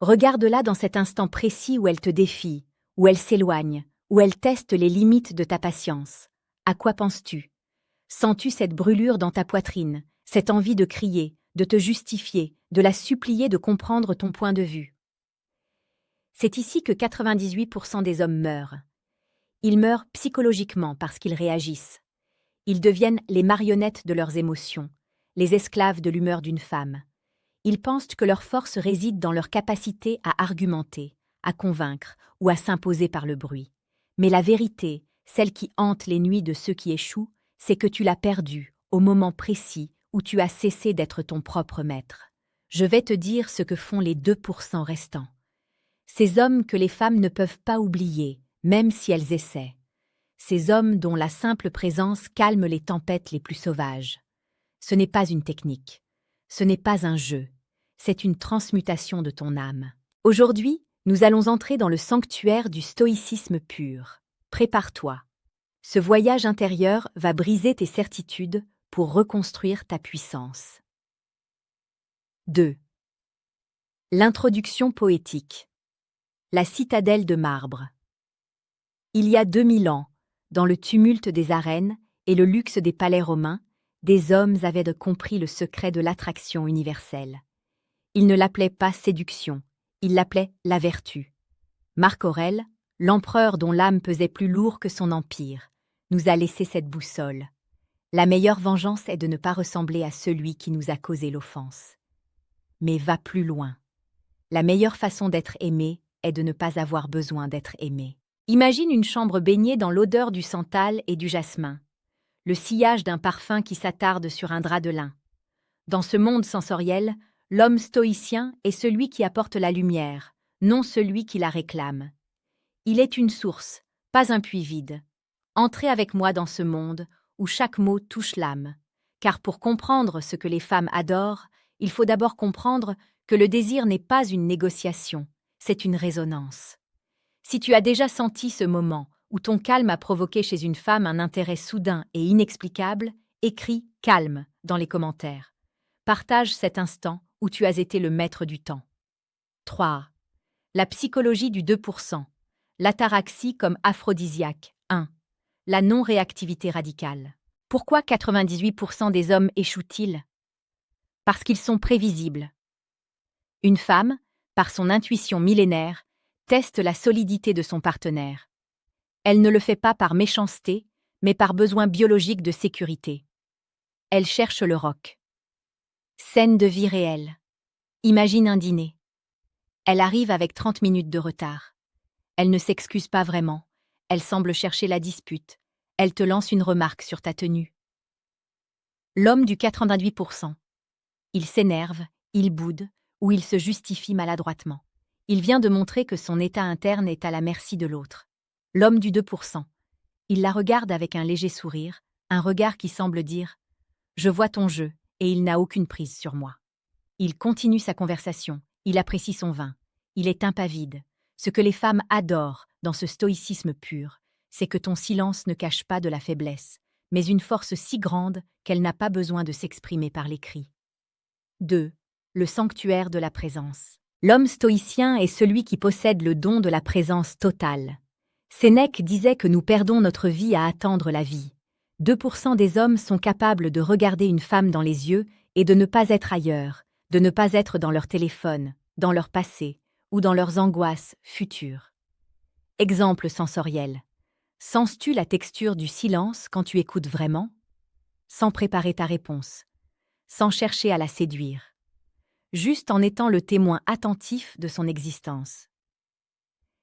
Regarde-la dans cet instant précis où elle te défie, où elle s'éloigne, où elle teste les limites de ta patience. À quoi penses-tu? Sens-tu cette brûlure dans ta poitrine, cette envie de crier, de te justifier, de la supplier de comprendre ton point de vue? C'est ici que 98% des hommes meurent. Ils meurent psychologiquement parce qu'ils réagissent. Ils deviennent les marionnettes de leurs émotions, les esclaves de l'humeur d'une femme. Ils pensent que leur force réside dans leur capacité à argumenter, à convaincre ou à s'imposer par le bruit. Mais la vérité, celle qui hante les nuits de ceux qui échouent, c'est que tu l'as perdue au moment précis où tu as cessé d'être ton propre maître. Je vais te dire ce que font les 2% restants. Ces hommes que les femmes ne peuvent pas oublier, même si elles essaient. Ces hommes dont la simple présence calme les tempêtes les plus sauvages. Ce n'est pas une technique. Ce n'est pas un jeu. C'est une transmutation de ton âme. Aujourd'hui, nous allons entrer dans le sanctuaire du stoïcisme pur. Prépare-toi. Ce voyage intérieur va briser tes certitudes pour reconstruire ta puissance. 2. L'introduction poétique. La citadelle de marbre. Il y a 2000 ans, dans le tumulte des arènes et le luxe des palais romains, des hommes avaient compris le secret de l'attraction universelle. Ils ne l'appelaient pas séduction, ils l'appelaient la vertu. Marc Aurèle, l'empereur dont l'âme pesait plus lourd que son empire, nous a laissé cette boussole. La meilleure vengeance est de ne pas ressembler à celui qui nous a causé l'offense. Mais va plus loin. La meilleure façon d'être aimé est de ne pas avoir besoin d'être aimé. Imagine une chambre baignée dans l'odeur du santal et du jasmin, le sillage d'un parfum qui s'attarde sur un drap de lin. Dans ce monde sensoriel, l'homme stoïcien est celui qui apporte la lumière, non celui qui la réclame. Il est une source, pas un puits vide. Entrez avec moi dans ce monde où chaque mot touche l'âme. Car pour comprendre ce que les femmes adorent, il faut d'abord comprendre que le désir n'est pas une négociation, c'est une résonance. Si tu as déjà senti ce moment où ton calme a provoqué chez une femme un intérêt soudain et inexplicable, écris « calme » dans les commentaires. Partage cet instant où tu as été le maître du temps. 3. La psychologie du 2%. L'ataraxie comme aphrodisiaque. 1. La non-réactivité radicale. Pourquoi 98% des hommes échouent-ils? Parce qu'ils sont prévisibles. Une femme, par son intuition millénaire, teste la solidité de son partenaire. Elle ne le fait pas par méchanceté, mais par besoin biologique de sécurité. Elle cherche le roc. Scène de vie réelle. Imagine un dîner. Elle arrive avec 30 minutes de retard. Elle ne s'excuse pas vraiment. Elle semble chercher la dispute. Elle te lance une remarque sur ta tenue. L'homme du 98%. Il s'énerve, il boude, ou il se justifie maladroitement. Il vient de montrer que son état interne est à la merci de l'autre. L'homme du 2%. Il la regarde avec un léger sourire, un regard qui semble dire « Je vois ton jeu » et il n'a aucune prise sur moi. Il continue sa conversation, il apprécie son vin, il est impavide. Ce que les femmes adorent dans ce stoïcisme pur, c'est que ton silence ne cache pas de la faiblesse, mais une force si grande qu'elle n'a pas besoin de s'exprimer par les cris. 2. Le sanctuaire de la présence. L'homme stoïcien est celui qui possède le don de la présence totale. Sénèque disait que nous perdons notre vie à attendre la vie. 2% des hommes sont capables de regarder une femme dans les yeux et de ne pas être ailleurs, de ne pas être dans leur téléphone, dans leur passé ou dans leurs angoisses futures. Exemple sensoriel. Sens-tu la texture du silence quand tu écoutes vraiment? Sans préparer ta réponse, sans chercher à la séduire, juste en étant le témoin attentif de son existence.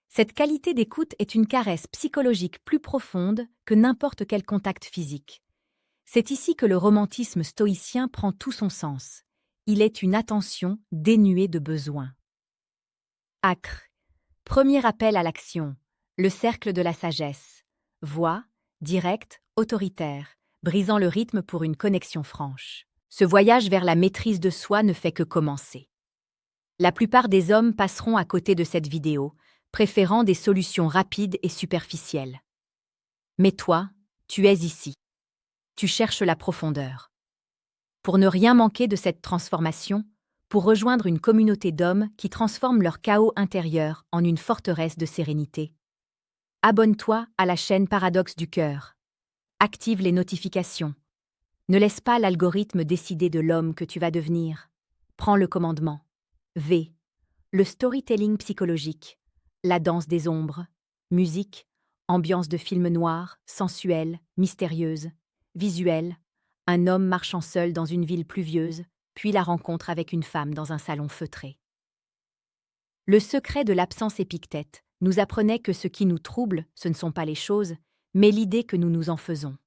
Cette qualité d'écoute est une caresse psychologique plus profonde que n'importe quel contact physique. C'est ici que le romantisme stoïcien prend tout son sens. Il est une attention dénuée de besoin. Acre. Premier appel à l'action. Le cercle de la sagesse. Voix, directe, autoritaire, brisant le rythme pour une connexion franche. Ce voyage vers la maîtrise de soi ne fait que commencer. La plupart des hommes passeront à côté de cette vidéo, préférant des solutions rapides et superficielles. Mais toi, tu es ici. Tu cherches la profondeur. Pour ne rien manquer de cette transformation, pour rejoindre une communauté d'hommes qui transforment leur chaos intérieur en une forteresse de sérénité. Abonne-toi à la chaîne Paradoxe du Cœur. Active les notifications. Ne laisse pas l'algorithme décider de l'homme que tu vas devenir. Prends le commandement. V. Le storytelling psychologique. La danse des ombres. Musique. Ambiance de film noir, sensuelle, mystérieuse. Visuel. Un homme marchant seul dans une ville pluvieuse, puis la rencontre avec une femme dans un salon feutré. Le secret de l'absence Épictète nous apprenait que ce qui nous trouble, ce ne sont pas les choses, mais l'idée que nous nous en faisons.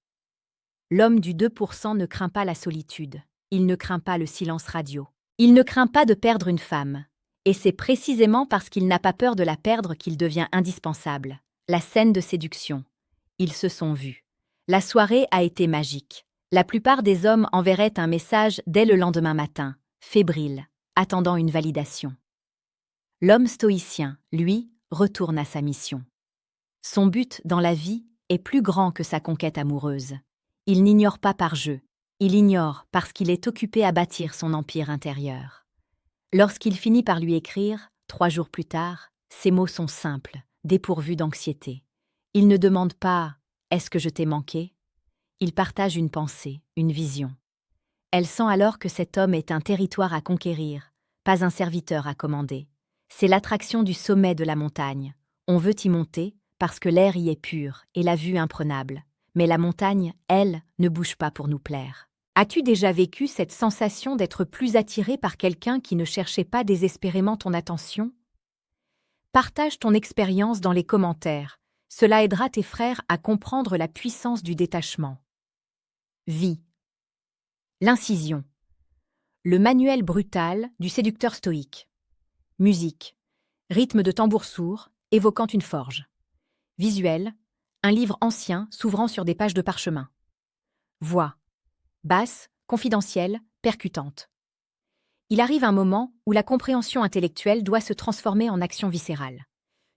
L'homme du 2% ne craint pas la solitude, il ne craint pas le silence radio, il ne craint pas de perdre une femme. Et c'est précisément parce qu'il n'a pas peur de la perdre qu'il devient indispensable. La scène de séduction. Ils se sont vus. La soirée a été magique. La plupart des hommes enverraient un message dès le lendemain matin, fébrile, attendant une validation. L'homme stoïcien, lui, retourne à sa mission. Son but dans la vie est plus grand que sa conquête amoureuse. Il n'ignore pas par jeu, il ignore parce qu'il est occupé à bâtir son empire intérieur. Lorsqu'il finit par lui écrire, 3 jours plus tard, ses mots sont simples, dépourvus d'anxiété. Il ne demande pas « Est-ce que je t'ai manqué ?» Il partage une pensée, une vision. Elle sent alors que cet homme est un territoire à conquérir, pas un serviteur à commander. C'est l'attraction du sommet de la montagne. On veut y monter parce que l'air y est pur et la vue imprenable. Mais la montagne, elle, ne bouge pas pour nous plaire. As-tu déjà vécu cette sensation d'être plus attiré par quelqu'un qui ne cherchait pas désespérément ton attention? Partage ton expérience dans les commentaires. Cela aidera tes frères à comprendre la puissance du détachement. Vie. L'incision. Le manuel brutal du séducteur stoïque. Musique. Rythme de tambour sourd, évoquant une forge. Visuel. Un livre ancien s'ouvrant sur des pages de parchemin. Voix. Basse, confidentielle, percutante. Il arrive un moment où la compréhension intellectuelle doit se transformer en action viscérale.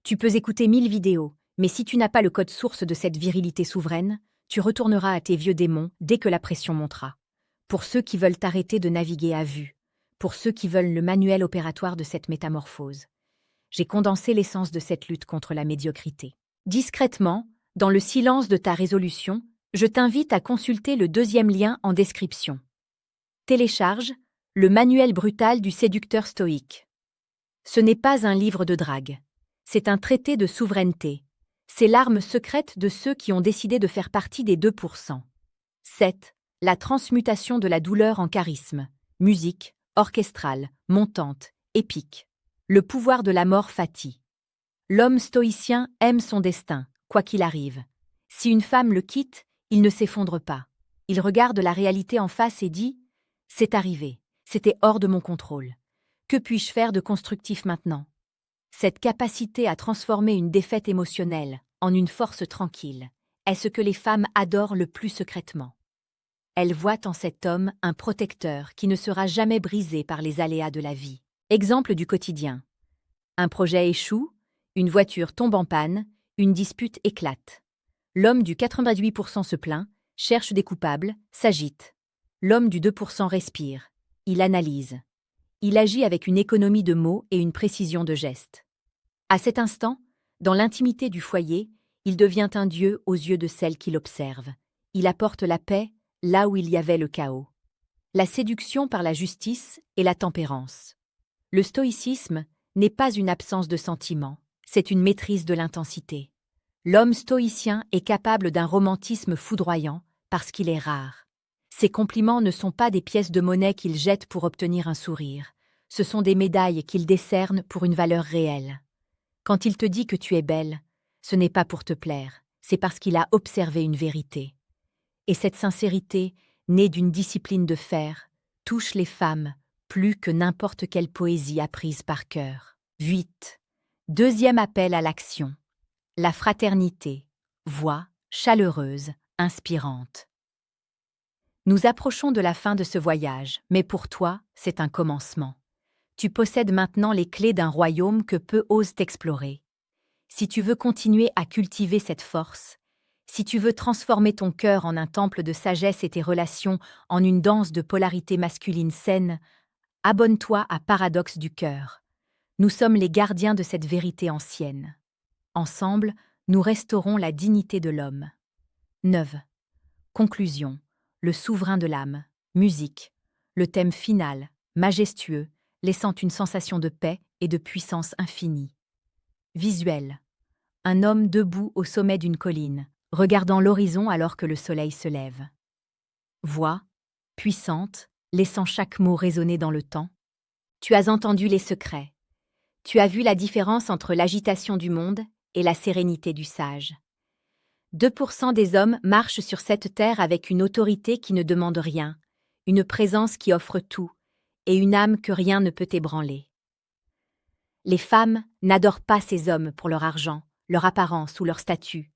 Tu peux écouter 1000 vidéos, mais si tu n'as pas le code source de cette virilité souveraine, tu retourneras à tes vieux démons dès que la pression montera. Pour ceux qui veulent arrêter de naviguer à vue, pour ceux qui veulent le manuel opératoire de cette métamorphose, j'ai condensé l'essence de cette lutte contre la médiocrité. Discrètement, dans le silence de ta résolution, je t'invite à consulter le 2e lien en description. Télécharge le manuel brutal du séducteur stoïque. Ce n'est pas un livre de drague. C'est un traité de souveraineté. C'est l'arme secrète de ceux qui ont décidé de faire partie des 2%. 7. La transmutation de la douleur en charisme. Musique, orchestrale, montante, épique. Le pouvoir de la mort fati. L'homme stoïcien aime son destin, quoi qu'il arrive. Si une femme le quitte, il ne s'effondre pas. Il regarde la réalité en face et dit « C'est arrivé, c'était hors de mon contrôle. Que puis-je faire de constructif maintenant ?» Cette capacité à transformer une défaite émotionnelle en une force tranquille est ce que les femmes adorent le plus secrètement. Elles voient en cet homme un protecteur qui ne sera jamais brisé par les aléas de la vie. Exemple du quotidien. Un projet échoue, une voiture tombe en panne, une dispute éclate. L'homme du 98% se plaint, cherche des coupables, s'agite. L'homme du 2% respire. Il analyse. Il agit avec une économie de mots et une précision de gestes. À cet instant, dans l'intimité du foyer, il devient un dieu aux yeux de celle qui l'observe. Il apporte la paix là où il y avait le chaos. La séduction par la justice et la tempérance. Le stoïcisme n'est pas une absence de sentiments, c'est une maîtrise de l'intensité. L'homme stoïcien est capable d'un romantisme foudroyant parce qu'il est rare. Ses compliments ne sont pas des pièces de monnaie qu'il jette pour obtenir un sourire. Ce sont des médailles qu'il décerne pour une valeur réelle. Quand il te dit que tu es belle, ce n'est pas pour te plaire, c'est parce qu'il a observé une vérité. Et cette sincérité, née d'une discipline de fer, touche les femmes plus que n'importe quelle poésie apprise par cœur. 8. 2e appel à l'action. La fraternité. Voix chaleureuse, inspirante. Nous approchons de la fin de ce voyage, mais pour toi, c'est un commencement. Tu possèdes maintenant les clés d'un royaume que peu osent explorer. Si tu veux continuer à cultiver cette force, si tu veux transformer ton cœur en un temple de sagesse et tes relations en une danse de polarité masculine saine, Abonne-toi à Paradoxe du cœur. Nous sommes les gardiens de cette vérité ancienne. Ensemble, nous restaurons la dignité de l'homme. 9. Conclusion. Le souverain de l'âme. Musique. Le thème final, majestueux, laissant une sensation de paix et de puissance infinie. Visuel. Un homme debout au sommet d'une colline, regardant l'horizon alors que le soleil se lève. Voix. Puissante, laissant chaque mot résonner dans le temps. Tu as entendu les secrets. Tu as vu la différence entre l'agitation du monde et la sérénité du sage. 2% des hommes marchent sur cette terre avec une autorité qui ne demande rien, une présence qui offre tout, et une âme que rien ne peut ébranler. Les femmes n'adorent pas ces hommes pour leur argent, leur apparence ou leur statut.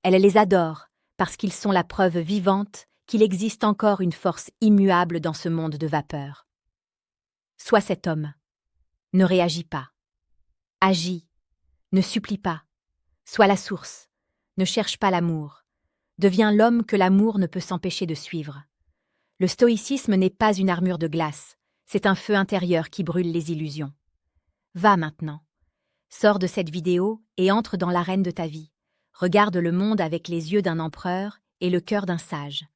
Elles les adorent parce qu'ils sont la preuve vivante qu'il existe encore une force immuable dans ce monde de vapeur. Sois cet homme. Ne réagis pas. Agis. Ne supplie pas. Sois la source. Ne cherche pas l'amour. Deviens l'homme que l'amour ne peut s'empêcher de suivre. Le stoïcisme n'est pas une armure de glace, c'est un feu intérieur qui brûle les illusions. Va maintenant. Sors de cette vidéo et entre dans l'arène de ta vie. Regarde le monde avec les yeux d'un empereur et le cœur d'un sage.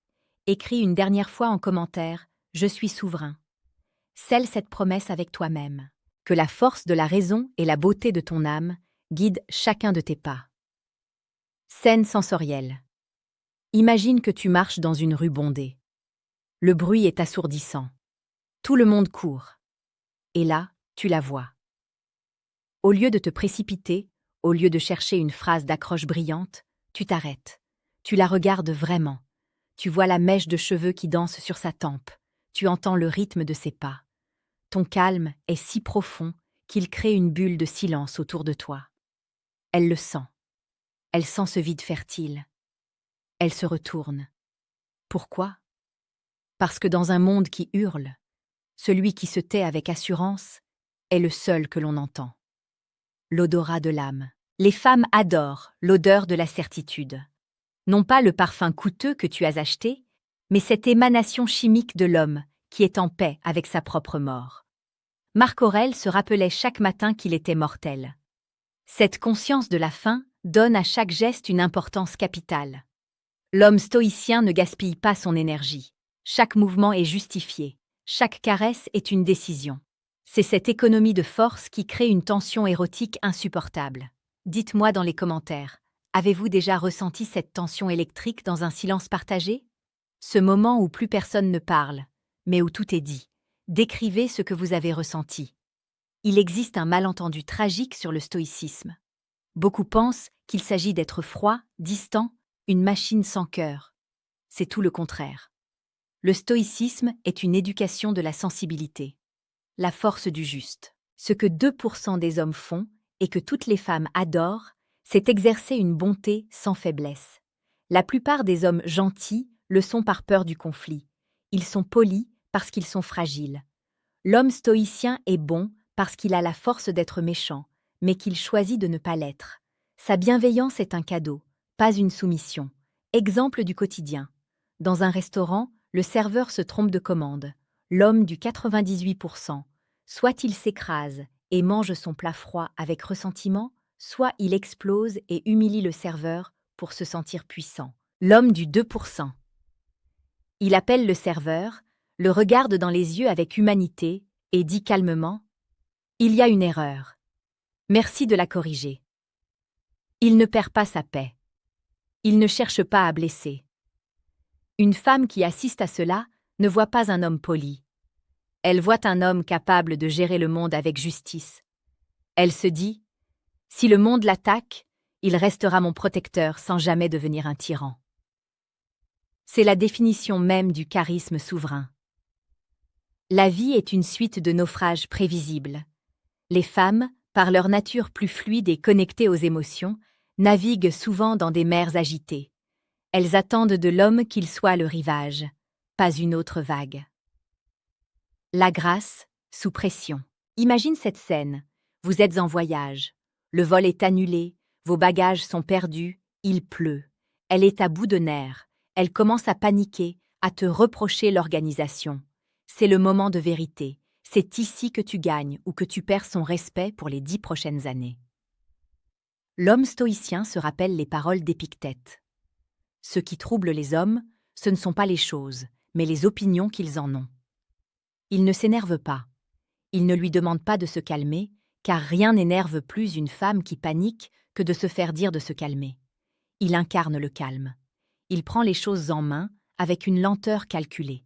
Écris une dernière fois en commentaire « Je suis souverain ». Scelle cette promesse avec toi-même. Que la force de la raison et la beauté de ton âme guident chacun de tes pas. Scène sensorielle. Imagine que tu marches dans une rue bondée. Le bruit est assourdissant. Tout le monde court. Et là, tu la vois. Au lieu de te précipiter, au lieu de chercher une phrase d'accroche brillante, tu t'arrêtes. Tu la regardes vraiment. Tu vois la mèche de cheveux qui danse sur sa tempe. Tu entends le rythme de ses pas. Ton calme est si profond qu'il crée une bulle de silence autour de toi. Elle le sent. Elle sent ce vide fertile. Elle se retourne. Pourquoi ? Parce que dans un monde qui hurle, celui qui se tait avec assurance est le seul que l'on entend. L'odorat de l'âme. Les femmes adorent l'odeur de la certitude. Non pas le parfum coûteux que tu as acheté, mais cette émanation chimique de l'homme qui est en paix avec sa propre mort. Marc Aurèle se rappelait chaque matin qu'il était mortel. Cette conscience de la fin donne à chaque geste une importance capitale. L'homme stoïcien ne gaspille pas son énergie. Chaque mouvement est justifié. Chaque caresse est une décision. C'est cette économie de force qui crée une tension érotique insupportable. Dites-moi dans les commentaires, avez-vous déjà ressenti cette tension électrique dans un silence partagé ? Ce moment où plus personne ne parle, mais où tout est dit. Décrivez ce que vous avez ressenti. Il existe un malentendu tragique sur le stoïcisme. Beaucoup pensent qu'il s'agit d'être froid, distant, une machine sans cœur. C'est tout le contraire. Le stoïcisme est une éducation de la sensibilité. La force du juste. Ce que 2% des hommes font et que toutes les femmes adorent, c'est exercer une bonté sans faiblesse. La plupart des hommes gentils le sont par peur du conflit. Ils sont polis parce qu'ils sont fragiles. L'homme stoïcien est bon parce qu'il a la force d'être méchant, mais qu'il choisit de ne pas l'être. Sa bienveillance est un cadeau, pas une soumission. Exemple du quotidien. Dans un restaurant, le serveur se trompe de commande. L'homme du 98%, soit il s'écrase et mange son plat froid avec ressentiment, soit il explose et humilie le serveur pour se sentir puissant. L'homme du 2%. Il appelle le serveur, le regarde dans les yeux avec humanité et dit calmement « Il y a une erreur. Merci de la corriger. » Il ne perd pas sa paix. Il ne cherche pas à blesser. Une femme qui assiste à cela ne voit pas un homme poli. Elle voit un homme capable de gérer le monde avec justice. Elle se dit « Si le monde l'attaque, il restera mon protecteur sans jamais devenir un tyran. » C'est la définition même du charisme souverain. La vie est une suite de naufrages prévisibles. Les femmes, par leur nature plus fluide et connectée aux émotions, naviguent souvent dans des mers agitées. Elles attendent de l'homme qu'il soit le rivage, pas une autre vague. La grâce, sous pression. Imagine cette scène. Vous êtes en voyage. Le vol est annulé, vos bagages sont perdus, il pleut. Elle est à bout de nerfs. Elle commence à paniquer, à te reprocher l'organisation. C'est le moment de vérité. C'est ici que tu gagnes ou que tu perds son respect pour les 10 prochaines années. L'homme stoïcien se rappelle les paroles d'Épictète. Ce qui trouble les hommes, ce ne sont pas les choses, mais les opinions qu'ils en ont. Il ne s'énerve pas. Il ne lui demande pas de se calmer, car rien n'énerve plus une femme qui panique que de se faire dire de se calmer. Il incarne le calme. Il prend les choses en main avec une lenteur calculée.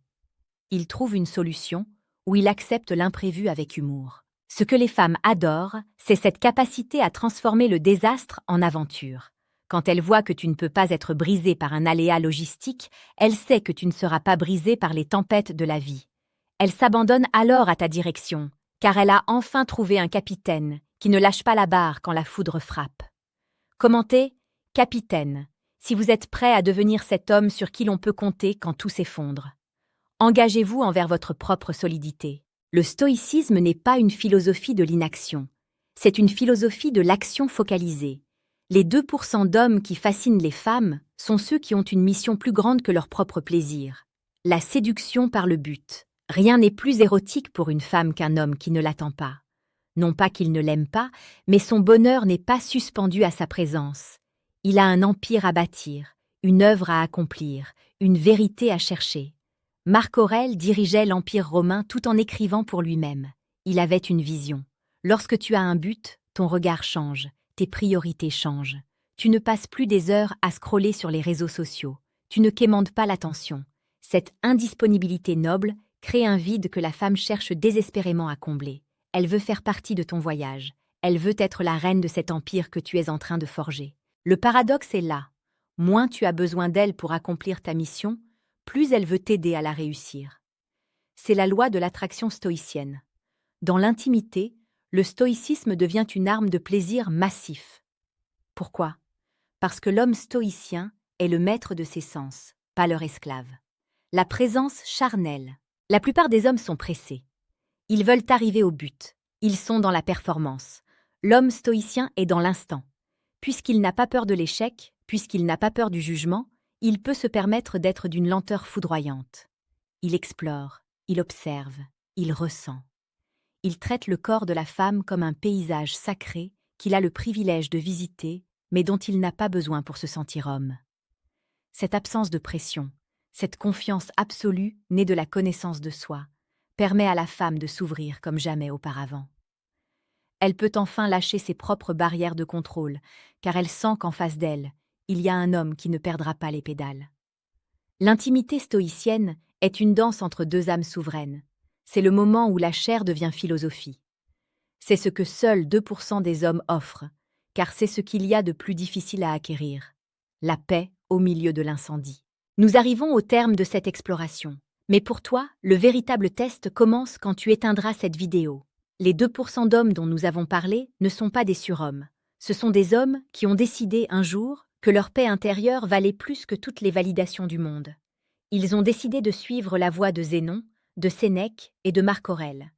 Il trouve une solution où il accepte l'imprévu avec humour. Ce que les femmes adorent, c'est cette capacité à transformer le désastre en aventure. Quand elle voit que tu ne peux pas être brisé par un aléa logistique, elle sait que tu ne seras pas brisé par les tempêtes de la vie. Elle s'abandonne alors à ta direction, car elle a enfin trouvé un capitaine qui ne lâche pas la barre quand la foudre frappe. Commentez « Capitaine » si vous êtes prêt à devenir cet homme sur qui l'on peut compter quand tout s'effondre. Engagez-vous envers votre propre solidité. Le stoïcisme n'est pas une philosophie de l'inaction, c'est une philosophie de l'action focalisée. Les 2% d'hommes qui fascinent les femmes sont ceux qui ont une mission plus grande que leur propre plaisir. La séduction par le but. Rien n'est plus érotique pour une femme qu'un homme qui ne l'attend pas. Non pas qu'il ne l'aime pas, mais son bonheur n'est pas suspendu à sa présence. Il a un empire à bâtir, une œuvre à accomplir, une vérité à chercher. Marc Aurèle dirigeait l'Empire romain tout en écrivant pour lui-même. Il avait une vision. Lorsque tu as un but, ton regard change, tes priorités changent. Tu ne passes plus des heures à scroller sur les réseaux sociaux. Tu ne quémandes pas l'attention. Cette indisponibilité noble crée un vide que la femme cherche désespérément à combler. Elle veut faire partie de ton voyage. Elle veut être la reine de cet empire que tu es en train de forger. Le paradoxe est là. Moins tu as besoin d'elle pour accomplir ta mission, plus elle veut t'aider à la réussir. C'est la loi de l'attraction stoïcienne. Dans l'intimité, le stoïcisme devient une arme de plaisir massif. Pourquoi ? Parce que l'homme stoïcien est le maître de ses sens, pas leur esclave. La présence charnelle. La plupart des hommes sont pressés. Ils veulent arriver au but. Ils sont dans la performance. L'homme stoïcien est dans l'instant. Puisqu'il n'a pas peur de l'échec, puisqu'il n'a pas peur du jugement, il peut se permettre d'être d'une lenteur foudroyante. Il explore, il observe, il ressent. Il traite le corps de la femme comme un paysage sacré qu'il a le privilège de visiter, mais dont il n'a pas besoin pour se sentir homme. Cette absence de pression, cette confiance absolue née de la connaissance de soi, permet à la femme de s'ouvrir comme jamais auparavant. Elle peut enfin lâcher ses propres barrières de contrôle, car elle sent qu'en face d'elle, il y a un homme qui ne perdra pas les pédales. L'intimité stoïcienne est une danse entre deux âmes souveraines. C'est le moment où la chair devient philosophie. C'est ce que seuls 2% des hommes offrent, car c'est ce qu'il y a de plus difficile à acquérir. La paix au milieu de l'incendie. Nous arrivons au terme de cette exploration. Mais pour toi, le véritable test commence quand tu éteindras cette vidéo. Les 2% d'hommes dont nous avons parlé ne sont pas des surhommes. Ce sont des hommes qui ont décidé un jour que leur paix intérieure valait plus que toutes les validations du monde. Ils ont décidé de suivre la voie de Zénon, de Sénèque et de Marc Aurèle.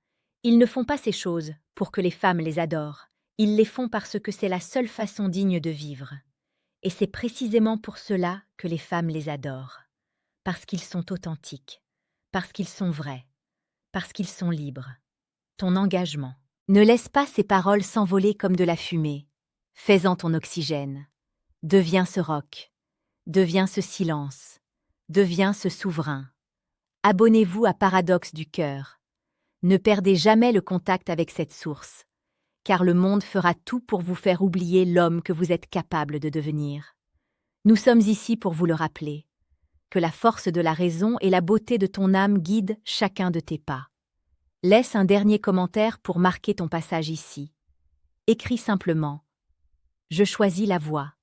Ils ne font pas ces choses pour que les femmes les adorent. Ils les font parce que c'est la seule façon digne de vivre. Et c'est précisément pour cela que les femmes les adorent. Parce qu'ils sont authentiques, parce qu'ils sont vrais, parce qu'ils sont libres. Ton engagement. Ne laisse pas ces paroles s'envoler comme de la fumée. Fais-en ton oxygène. Deviens ce roc. Deviens ce silence. Deviens ce souverain. Abonnez-vous à Paradoxe du cœur. Ne perdez jamais le contact avec cette source, car le monde fera tout pour vous faire oublier l'homme que vous êtes capable de devenir. Nous sommes ici pour vous le rappeler. Que la force de la raison et la beauté de ton âme guident chacun de tes pas. Laisse un dernier commentaire pour marquer ton passage ici. Écris simplement « Je choisis la voie ».